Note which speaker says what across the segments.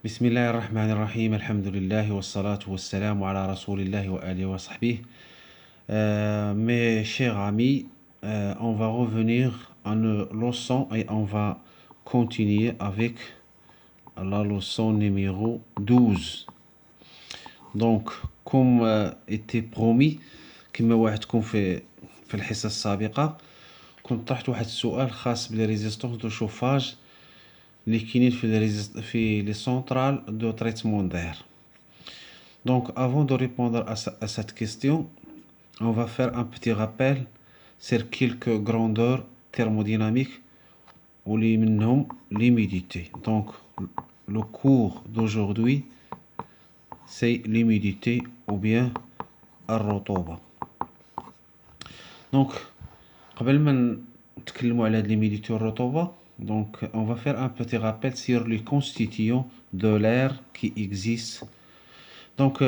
Speaker 1: بسم الله الرحمن الرحيم الحمد لله والصلاة والسلام على رسول الله وآله وصحبه. Mes chers amis, on va revenir à nos leçons et on va continuer avec la leçon numéro 12. Donc, comme était promis, كما وعدتكم في الحصة السابقة كنت طرحت واحد السؤال خاص بلي ريزيستونس دو شوفاج اللي كاينين في لي سونترال دو تريتمون d'air. Donc, avant de répondre à cette question, on va faire un petit rappel sur quelques grandeurs thermodynamiques ou l'humidité. Donc, le cours d'aujourd'hui, c'est l'humidité ou bien الرطوبة. Donc, قبل ما نتكلموا على l'humidité والرطوبة, donc on va faire un petit rappel sur les constituants de l'air qui existent. Donc,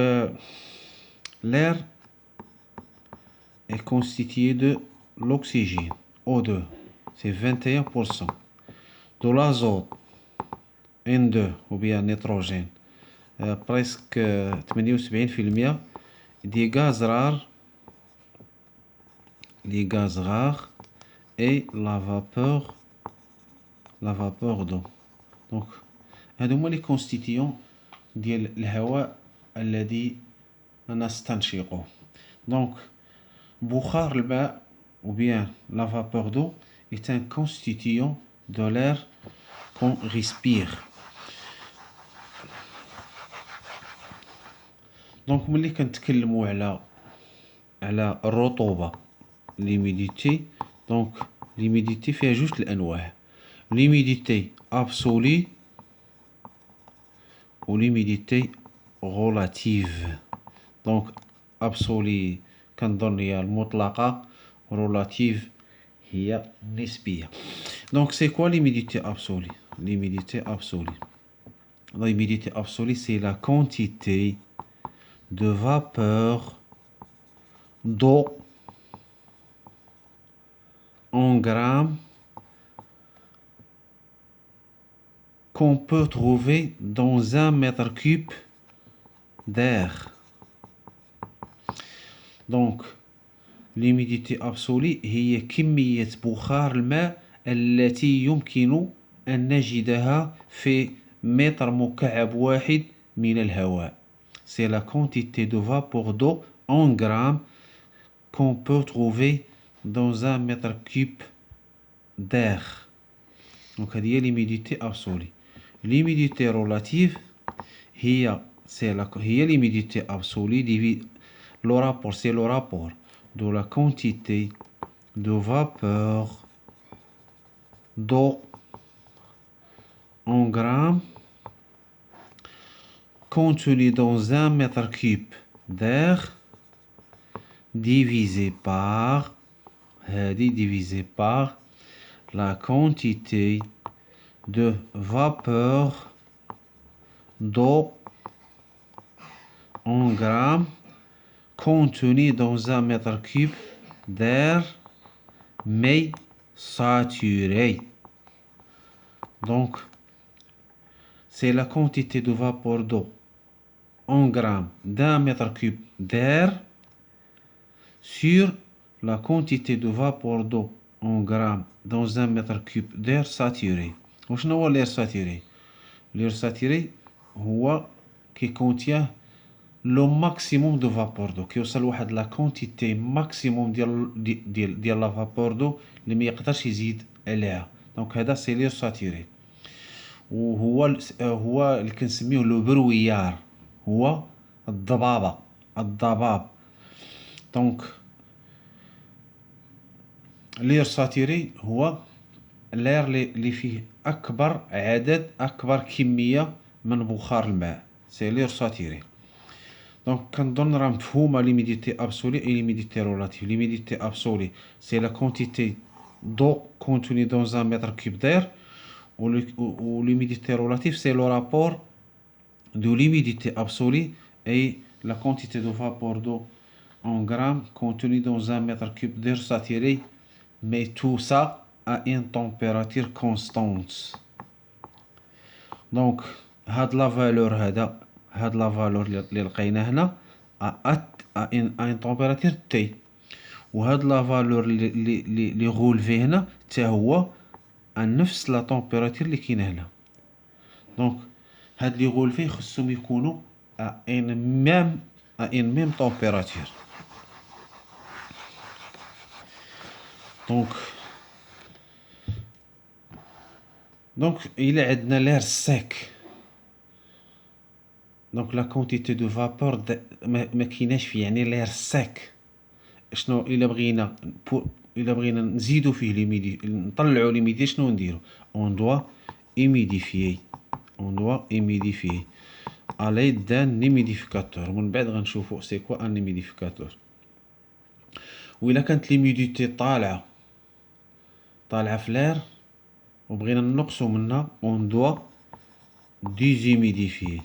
Speaker 1: l'air est constitué de l'oxygène, O2, c'est 21%, de l'azote, N2 ou bien nitrogène, presque 78%, des gaz rares, les gaz rares et la vapeur d'eau. Donc, هذوما les constituants ديال الهواء الذي نستنشقه. Donc, بخار الماء ou bien la vapeur d'eau est un constituant de l'air qu'on respire. Donc, ملي كنتكلموا على الرطوبة, l'humidité, donc l'humidité فيها جوج الأنواع, l'humidité absolue ou l'humidité relative. Donc, absolue كنظن هي المطلقة, relative هي النسبية. Donc, c'est quoi l'humidité absolue? L'humidité absolue. L'humidité absolue, c'est la quantité de vapeur d'eau en grammes qu'on peut trouver dans un mètre cube d'air. Donc, l'humidité absolue هي كمية بخار الماء التي يمكن أن نجدها في متر مكعب واحد من الهواء. C'est la quantité de vapeur d'eau en grammes qu'on peut trouver dans un mètre cube d'air. Donc, هذه هي l'humidité absolue. L'humidité relative هي l'humidité absolue. Le rapport, c'est le rapport de la quantité de vapeur d'eau en grammes contenue dans un mètre cube d'air divisé par la quantité de vapeur d'eau en grammes contenu dans un mètre cube d'air mais saturé. Donc, c'est la quantité de vapeur d'eau en grammes d'un mètre cube d'air sur la quantité de vapeur d'eau en grammes dans un mètre cube d'air saturé. وشنو هو l'air saturé? L'air saturé هو qui contient le maximum de vapeur d'eau, كيوصل واحد لا كونتيتي ماكسيموم ديال لا vapeur d'eau اللي ما يقدرش يزيد عليها. دونك هذا سي لير ساتوري, وهو اللي كنسميوه لو برويار, هو الضباب. دونك لير ساتوري هو لير اللي فيه اكبر كميه من بخار الماء, سي لير ساتوري. Donc, كنظن راه مفهومه l'humidité absolue et l'humidité relative. L'humidité absolue, c'est la quantité d'eau contenue dans un mètre cube d'air, ou l'humidité relative, c'est le rapport de l'humidité absolue et la quantité de vapeur d'eau en grammes contenue dans un mètre cube d'air saturé, mais tout ça à une température constante. Donc, هاد لا فالور هاد لا فالور اللي لقينا هنا ان تمبيراتير تي، وهاد لا فالور اللي غولفي هنا حتى هو نفس لا تمبيراتير اللي كاينه هنا. دونك هاد لي غولفي خصهم يكونوا ان ميم تمبيراتير. دونك الى عندنا لير سيك، دونك لا كونتيتي دو فابور ما كايناش فيه، يعني لير سيك. شنو الا بغينا نزيدو فيه نطلعو ليميدي شنو نديرو؟ اون دوا ايميديفيي à l'aide d'un humidificateur. من بعد غنشوفو سي كوا ان humidificateur. وإلا كانت ليميديتي طالعة في لير وبغينا نقصو منها اون دوا ديزيميديفيي.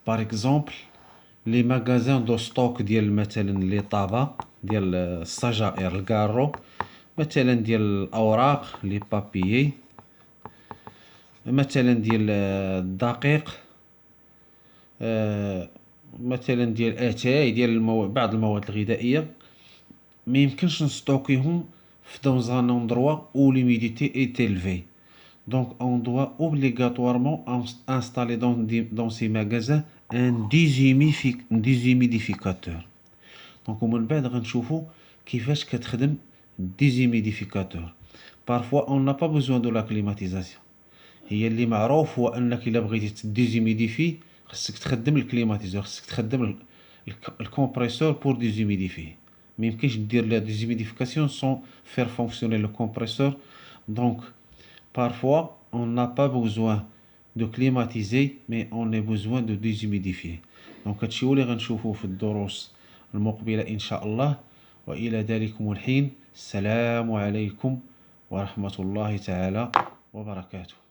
Speaker 1: باغ اكزومبل لي ماغازان دو ستوك ديال مثلا لي طابا ديال السجائر الكارو، مثلا ديال الاوراق لي بابيي، مثلا ديال الدقيق، مثلا ديال اتاي، ديال بعض المواد الغذائيه، ما يمكنش نستوكيهم في dans un endroit où l'humidité est élevée. Donc on doit obligatoirement installer dans ces magasins un déshumidificateur. Donc ومن بعد غنشوفو كيفاش كتخدم déshumidificateur. Parfois on n'a pas besoin de la climatisation. هي اللي معروف هو انك الا بغيتي تديزيميديفي خصك تخدم الكليماتيزور، خصك تخدم الكومبريسور بور ديزيميديفي. ما يمكنش دير لا ديزيميديفيكاسيون سون فير فونكسيوني لو كومبريسور. دونك parfois on n'a pas besoin de climatiser mais on a besoin de déshumidifier. دونك هادشي هو اللي غنشوفوه في الدروس المقبلة ان شاء الله. والى ذلكم الحين السلام عليكم ورحمة الله تعالى وبركاته.